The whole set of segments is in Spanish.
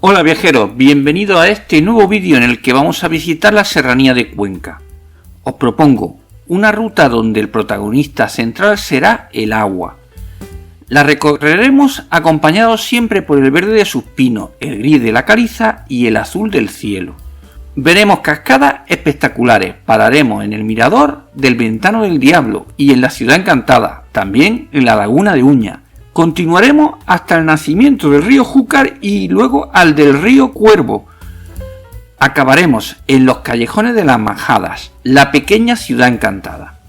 Hola viajeros, bienvenidos a este nuevo vídeo en el que vamos a visitar la serranía de Cuenca. Os propongo una ruta donde el protagonista central será el agua. La recorreremos acompañados siempre por el verde de sus pinos, el gris de la caliza y el azul del cielo. Veremos cascadas espectaculares, pararemos en el mirador del Ventano del Diablo y en la Ciudad Encantada, también en la Laguna de Uña. Continuaremos hasta el nacimiento del río Júcar y luego al del río Cuervo. Acabaremos en los callejones de las Majadas, la pequeña Ciudad Encantada.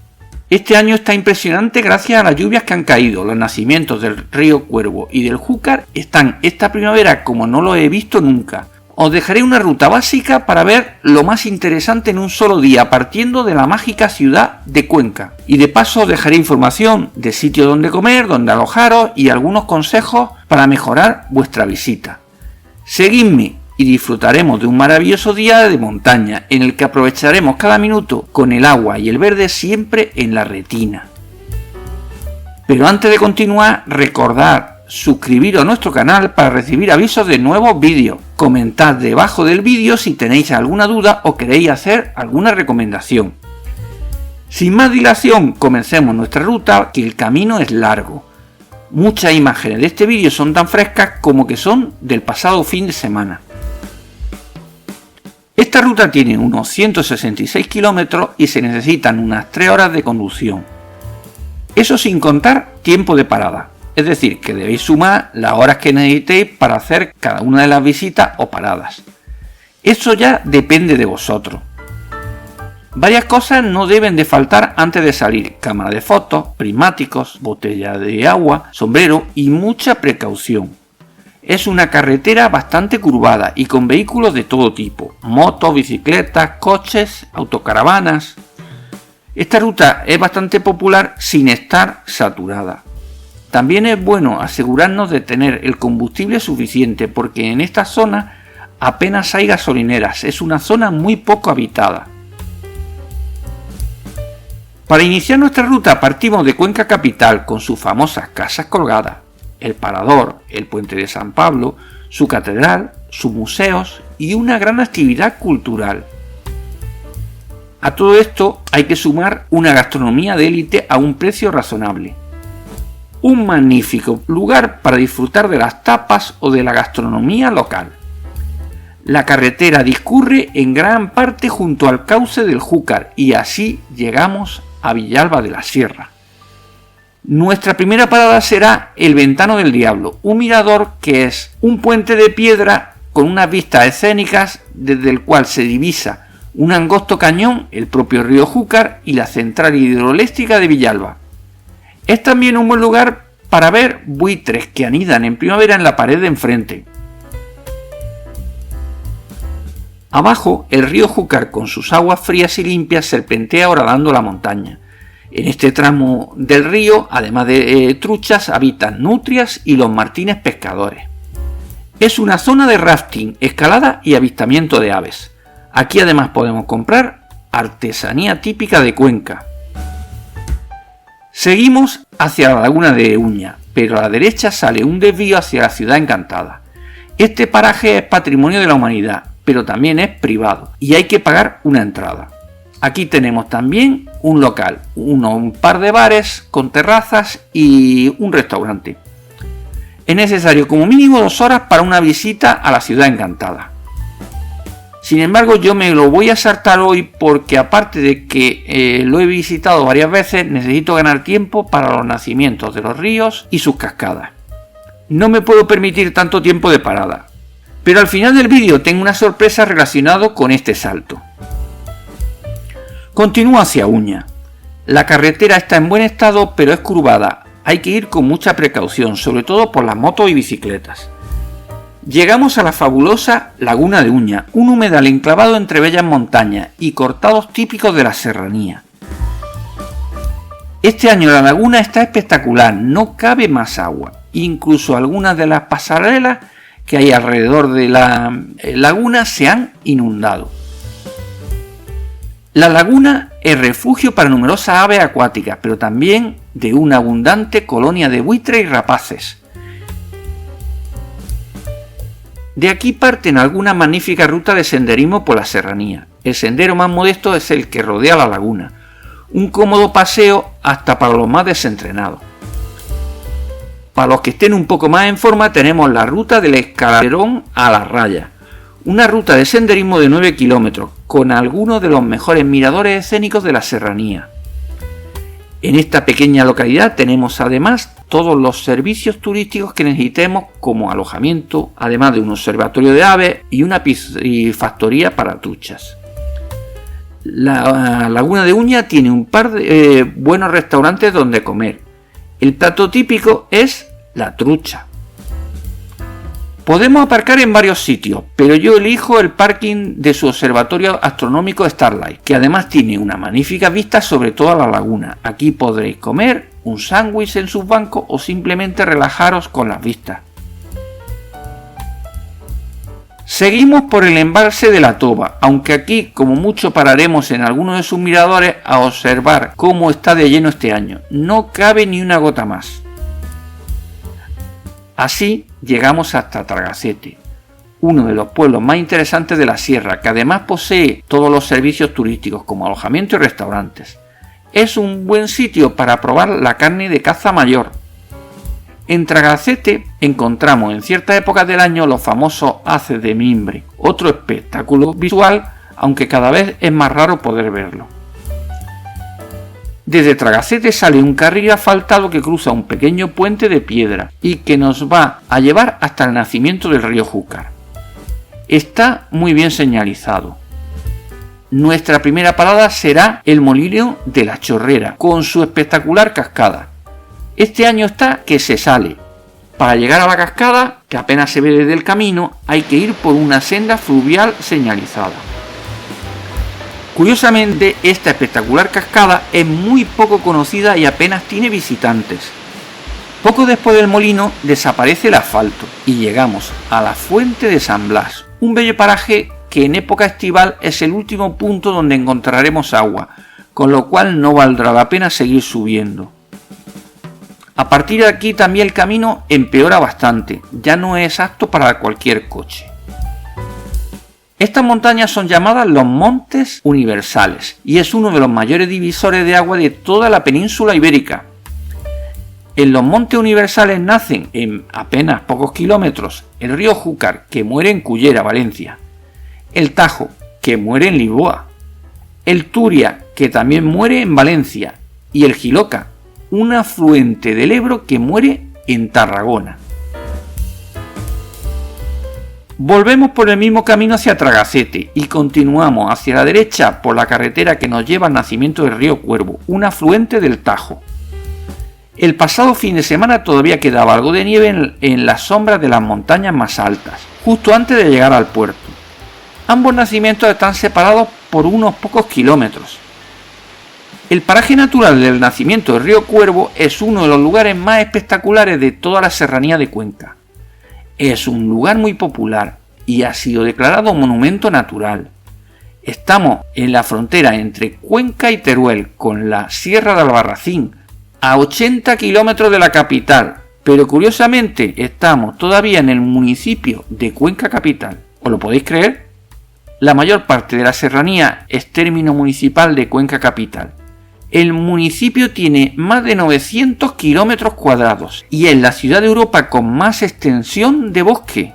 Este año está impresionante gracias a las lluvias que han caído. Los nacimientos del río Cuervo y del Júcar están esta primavera como no lo he visto nunca. Os dejaré una ruta básica para ver lo más interesante en un solo día, partiendo de la mágica ciudad de Cuenca. Y de paso os dejaré información de sitios donde comer, donde alojaros y algunos consejos para mejorar vuestra visita. Seguidme y disfrutaremos de un maravilloso día de montaña, en el que aprovecharemos cada minuto con el agua y el verde siempre en la retina. Pero antes de continuar, recordad suscribiros a nuestro canal para recibir avisos de nuevos vídeos. Comentad debajo del vídeo si tenéis alguna duda o queréis hacer alguna recomendación. Sin más dilación, comencemos nuestra ruta, que el camino es largo. Muchas imágenes de este vídeo son tan frescas como que son del pasado fin de semana. Esta ruta tiene unos 166 kilómetros y se necesitan unas 3 horas de conducción. Eso sin contar tiempo de parada. Es decir, que debéis sumar las horas que necesitéis para hacer cada una de las visitas o paradas. Eso ya depende de vosotros. Varias cosas no deben de faltar antes de salir: cámara de fotos, prismáticos, botella de agua, sombrero y mucha precaución. Es una carretera bastante curvada y con vehículos de todo tipo: motos, bicicletas, coches, autocaravanas. Esta ruta es bastante popular sin estar saturada. También es bueno asegurarnos de tener el combustible suficiente, porque en esta zona apenas hay gasolineras, es una zona muy poco habitada. Para iniciar nuestra ruta partimos de Cuenca capital, con sus famosas casas colgadas, el Parador, el Puente de San Pablo, su catedral, sus museos y una gran actividad cultural. A todo esto hay que sumar una gastronomía de élite a un precio razonable. Un magnífico lugar para disfrutar de las tapas o de la gastronomía local. La carretera discurre en gran parte junto al cauce del Júcar y así llegamos a Villalba de la Sierra. Nuestra primera parada será el Ventano del Diablo, un mirador que es un puente de piedra con unas vistas escénicas desde el cual se divisa un angosto cañón, el propio río Júcar y la central hidroeléctrica de Villalba. Es también un buen lugar para ver buitres que anidan en primavera en la pared de enfrente. Abajo, el río Júcar con sus aguas frías y limpias serpentea horadando la montaña. En este tramo del río, además de truchas, habitan nutrias y los martines pescadores. Es una zona de rafting, escalada y avistamiento de aves. Aquí además podemos comprar artesanía típica de Cuenca. Seguimos hacia la Laguna de Uña, pero a la derecha sale un desvío hacia la Ciudad Encantada. Este paraje es patrimonio de la humanidad, pero también es privado y hay que pagar una entrada. Aquí tenemos también un local, un par de bares con terrazas y un restaurante. Es necesario como mínimo 2 horas para una visita a la Ciudad Encantada. Sin embargo, yo me lo voy a saltar hoy porque, aparte de que lo he visitado varias veces, necesito ganar tiempo para los nacimientos de los ríos y sus cascadas. No me puedo permitir tanto tiempo de parada. Pero al final del vídeo tengo una sorpresa relacionada con este salto. Continúo hacia Uña. La carretera está en buen estado, pero es curvada. Hay que ir con mucha precaución, sobre todo por las motos y bicicletas. Llegamos a la fabulosa Laguna de Uña, un humedal enclavado entre bellas montañas y cortados típicos de la serranía. Este año la laguna está espectacular, no cabe más agua. Incluso algunas de las pasarelas que hay alrededor de la laguna se han inundado. La laguna es refugio para numerosas aves acuáticas, pero también de una abundante colonia de buitres y rapaces. De aquí parten algunas magníficas rutas de senderismo por la serranía. El sendero más modesto es el que rodea la laguna, un cómodo paseo hasta para los más desentrenados. Para los que estén un poco más en forma tenemos la ruta del Escalerón a la Raya, una ruta de senderismo de 9 kilómetros, con algunos de los mejores miradores escénicos de la serranía. En esta pequeña localidad tenemos además todos los servicios turísticos que necesitemos, como alojamiento, además de un observatorio de aves y una piscifactoría para truchas. La Laguna de Uña tiene un par de buenos restaurantes donde comer. El plato típico es la trucha. Podemos aparcar en varios sitios, pero yo elijo el parking de su observatorio astronómico Starlight, que además tiene una magnífica vista sobre toda la laguna. Aquí podréis comer un sándwich en sus bancos o simplemente relajaros con las vistas. Seguimos por el embalse de la Toba, aunque aquí como mucho pararemos en alguno de sus miradores a observar cómo está de lleno este año. No cabe ni una gota más. Así llegamos hasta Tragacete, uno de los pueblos más interesantes de la sierra, que además posee todos los servicios turísticos como alojamiento y restaurantes. Es un buen sitio para probar la carne de caza mayor. En Tragacete encontramos en ciertas épocas del año los famosos haces de mimbre, otro espectáculo visual, aunque cada vez es más raro poder verlo. Desde Tragacete sale un carril asfaltado que cruza un pequeño puente de piedra y que nos va a llevar hasta el nacimiento del río Júcar. Está muy bien señalizado. Nuestra primera parada será el Molino de la Chorrera, con su espectacular cascada. Este año está que se sale. Para llegar a la cascada, que apenas se ve desde el camino, hay que ir por una senda fluvial señalizada. Curiosamente, esta espectacular cascada es muy poco conocida y apenas tiene visitantes. Poco después del molino desaparece el asfalto y llegamos a la Fuente de San Blas, un bello paraje que en época estival es el último punto donde encontraremos agua, con lo cual no valdrá la pena seguir subiendo. A partir de aquí también el camino empeora bastante, ya no es apto para cualquier coche. Estas montañas son llamadas los Montes Universales y es uno de los mayores divisores de agua de toda la península ibérica. En los Montes Universales nacen en apenas pocos kilómetros el río Júcar, que muere en Cullera, Valencia, el Tajo, que muere en Lisboa, el Turia, que también muere en Valencia, y el Jiloca, un afluente del Ebro que muere en Tarragona. Volvemos por el mismo camino hacia Tragacete y continuamos hacia la derecha por la carretera que nos lleva al nacimiento del río Cuervo, un afluente del Tajo. El pasado fin de semana todavía quedaba algo de nieve en las sombras de las montañas más altas, justo antes de llegar al puerto. Ambos nacimientos están separados por unos pocos kilómetros. El paraje natural del nacimiento del río Cuervo es uno de los lugares más espectaculares de toda la serranía de Cuenca. Es un lugar muy popular y ha sido declarado monumento natural. Estamos en la frontera entre Cuenca y Teruel, con la Sierra de Albarracín, a 80 kilómetros de la capital, pero curiosamente estamos todavía en el municipio de Cuenca capital. ¿Os lo podéis creer? La mayor parte de la serranía es término municipal de Cuenca capital. El municipio tiene más de 900 kilómetros cuadrados y es la ciudad de Europa con más extensión de bosque.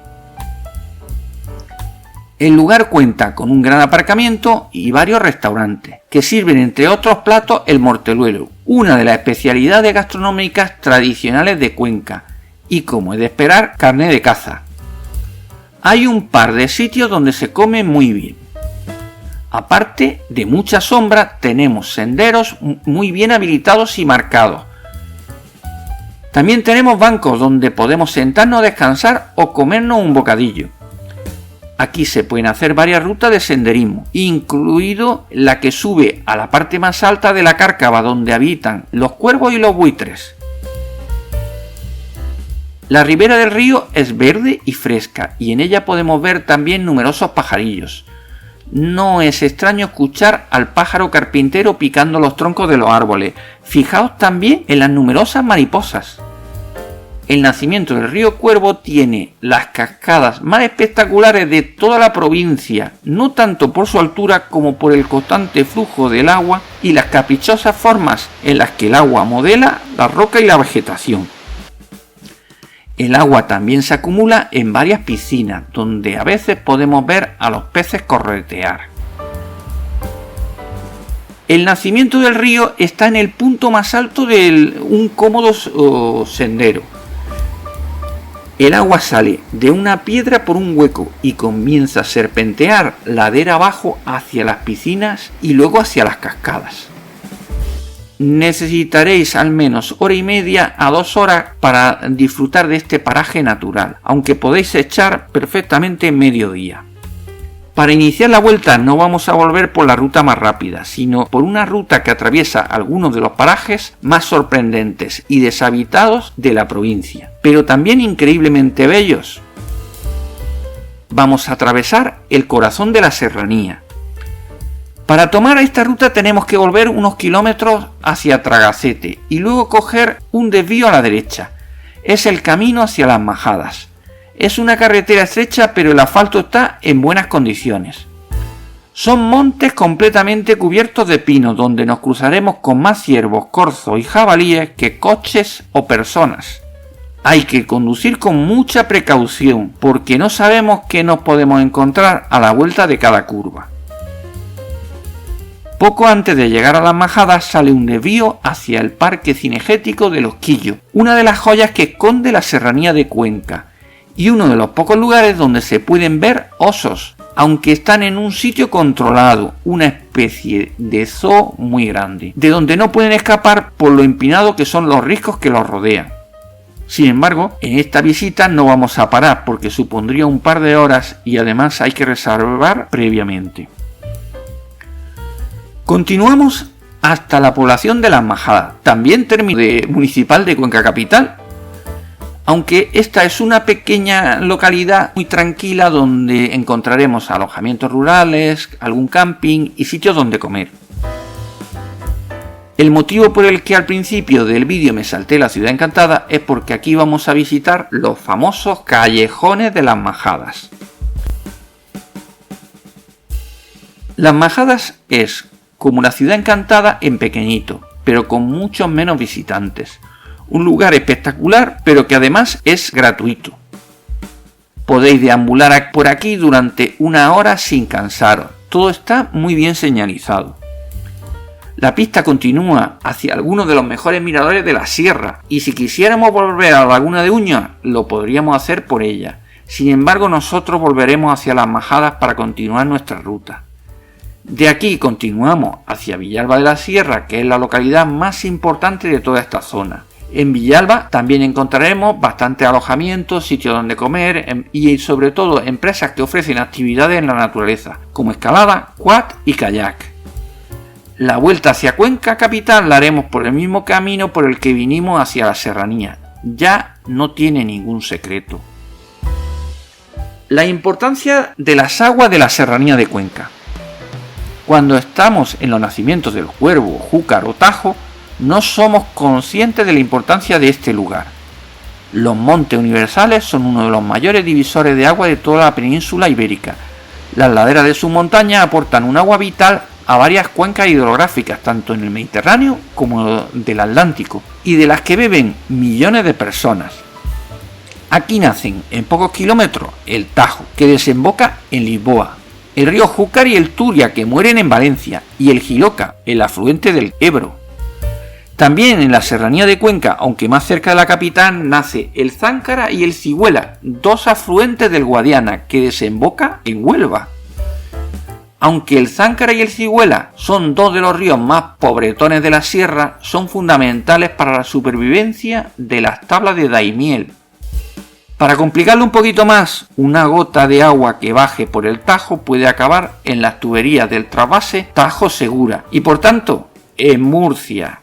El lugar cuenta con un gran aparcamiento y varios restaurantes, que sirven entre otros platos el morteluelo, una de las especialidades gastronómicas tradicionales de Cuenca, y como es de esperar, carne de caza. Hay un par de sitios donde se come muy bien. Aparte de mucha sombra, tenemos senderos muy bien habilitados y marcados. También tenemos bancos donde podemos sentarnos a descansar o comernos un bocadillo. Aquí se pueden hacer varias rutas de senderismo, incluido la que sube a la parte más alta de la Cárcava, donde habitan los cuervos y los buitres. La ribera del río es verde y fresca, y en ella podemos ver también numerosos pajarillos. No es extraño escuchar al pájaro carpintero picando los troncos de los árboles. Fijaos también en las numerosas mariposas. El nacimiento del río Cuervo tiene las cascadas más espectaculares de toda la provincia, no tanto por su altura como por el constante flujo del agua y las caprichosas formas en las que el agua modela la roca y la vegetación. El agua también se acumula en varias piscinas, donde a veces podemos ver a los peces corretear. El nacimiento del río está en el punto más alto de un cómodo sendero. El agua sale de una piedra por un hueco y comienza a serpentear ladera abajo hacia las piscinas y luego hacia las cascadas. Necesitaréis al menos 1h30 a 2 horas para disfrutar de este paraje natural, aunque podéis echar perfectamente medio día. Para iniciar la vuelta no vamos a volver por la ruta más rápida, sino por una ruta que atraviesa algunos de los parajes más sorprendentes y deshabitados de la provincia, pero también increíblemente bellos. Vamos a atravesar el corazón de la serranía. Para tomar esta ruta tenemos que volver unos kilómetros hacia Tragacete y luego coger un desvío a la derecha. Es el camino hacia las Majadas. Es una carretera estrecha, pero el asfalto está en buenas condiciones. Son montes completamente cubiertos de pino, donde nos cruzaremos con más ciervos, corzos y jabalíes que coches o personas. Hay que conducir con mucha precaución, porque no sabemos qué nos podemos encontrar a la vuelta de cada curva. Poco antes de llegar a las Majadas sale un desvío hacia el Parque Cinegético de Los Quillos, una de las joyas que esconde la serranía de Cuenca, y uno de los pocos lugares donde se pueden ver osos, aunque están en un sitio controlado, una especie de zoo muy grande, de donde no pueden escapar por lo empinado que son los riscos que los rodean. Sin embargo, en esta visita no vamos a parar porque supondría un par de horas y además hay que reservar previamente. Continuamos hasta la población de Las Majadas, también término municipal de Cuenca Capital, aunque esta es una pequeña localidad muy tranquila donde encontraremos alojamientos rurales, algún camping y sitios donde comer. El motivo por el que al principio del vídeo me salté la ciudad encantada es porque aquí vamos a visitar los famosos callejones de Las Majadas. Las Majadas es como la ciudad encantada en pequeñito, pero con muchos menos visitantes. Un lugar espectacular, pero que además es gratuito. Podéis deambular por aquí durante 1 hora sin cansaros. Todo está muy bien señalizado. La pista continúa hacia algunos de los mejores miradores de la sierra, y si quisiéramos volver a la laguna de Uña, lo podríamos hacer por ella. Sin embargo, nosotros volveremos hacia Las Majadas para continuar nuestra ruta. De aquí continuamos hacia Villalba de la Sierra, que es la localidad más importante de toda esta zona. En Villalba también encontraremos bastantes alojamientos, sitios donde comer y sobre todo empresas que ofrecen actividades en la naturaleza, como escalada, quad y kayak. La vuelta hacia Cuenca Capital la haremos por el mismo camino por el que vinimos hacia la serranía. Ya no tiene ningún secreto. La importancia de las aguas de la serranía de Cuenca. Cuando estamos en los nacimientos del Cuervo, Júcar o Tajo, no somos conscientes de la importancia de este lugar. Los montes universales son uno de los mayores divisores de agua de toda la península ibérica. Las laderas de sus montañas aportan un agua vital a varias cuencas hidrográficas, tanto en el Mediterráneo como del Atlántico, y de las que beben millones de personas. Aquí nacen en pocos kilómetros el Tajo, que desemboca en Lisboa, el río Júcar y el Turia, que mueren en Valencia, y el Jiloca, el afluente del Ebro. También en la serranía de Cuenca, aunque más cerca de la capital, nace el Záncara y el Cigüela, dos afluentes del Guadiana, que desemboca en Huelva. Aunque el Záncara y el Cigüela son dos de los ríos más pobretones de la sierra, son fundamentales para la supervivencia de las tablas de Daimiel. Para complicarlo un poquito más, una gota de agua que baje por el Tajo puede acabar en las tuberías del trasvase Tajo Segura y por tanto en Murcia.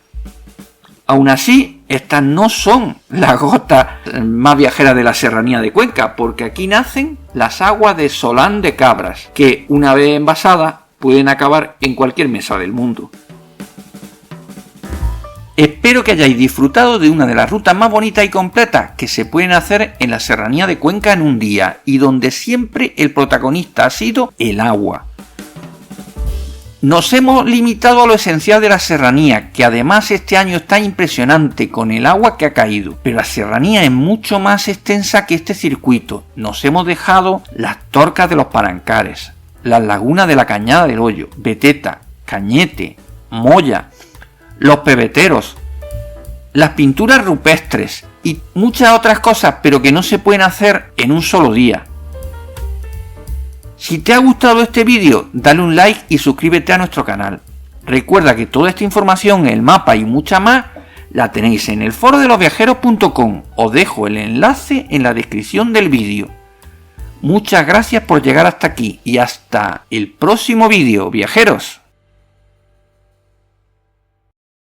Aún así, estas no son las gotas más viajeras de la serranía de Cuenca, porque aquí nacen las aguas de Solán de Cabras, que una vez envasadas pueden acabar en cualquier mesa del mundo. Espero que hayáis disfrutado de una de las rutas más bonitas y completas que se pueden hacer en la serranía de Cuenca en un día y donde siempre el protagonista ha sido el agua. Nos hemos limitado a lo esencial de la serranía, que además este año está impresionante con el agua que ha caído, pero la serranía es mucho más extensa que este circuito. Nos hemos dejado las Torcas de los Palancares, las lagunas de la Cañada del Hoyo, Beteta, Cañete, Moya, los pebeteros, las pinturas rupestres y muchas otras cosas, pero que no se pueden hacer en un solo día. Si te ha gustado este vídeo, dale un like y suscríbete a nuestro canal. Recuerda que toda esta información, el mapa y mucha más, la tenéis en el foro de losviajeros.com. Os dejo el enlace en la descripción del vídeo. Muchas gracias por llegar hasta aquí y hasta el próximo vídeo, viajeros.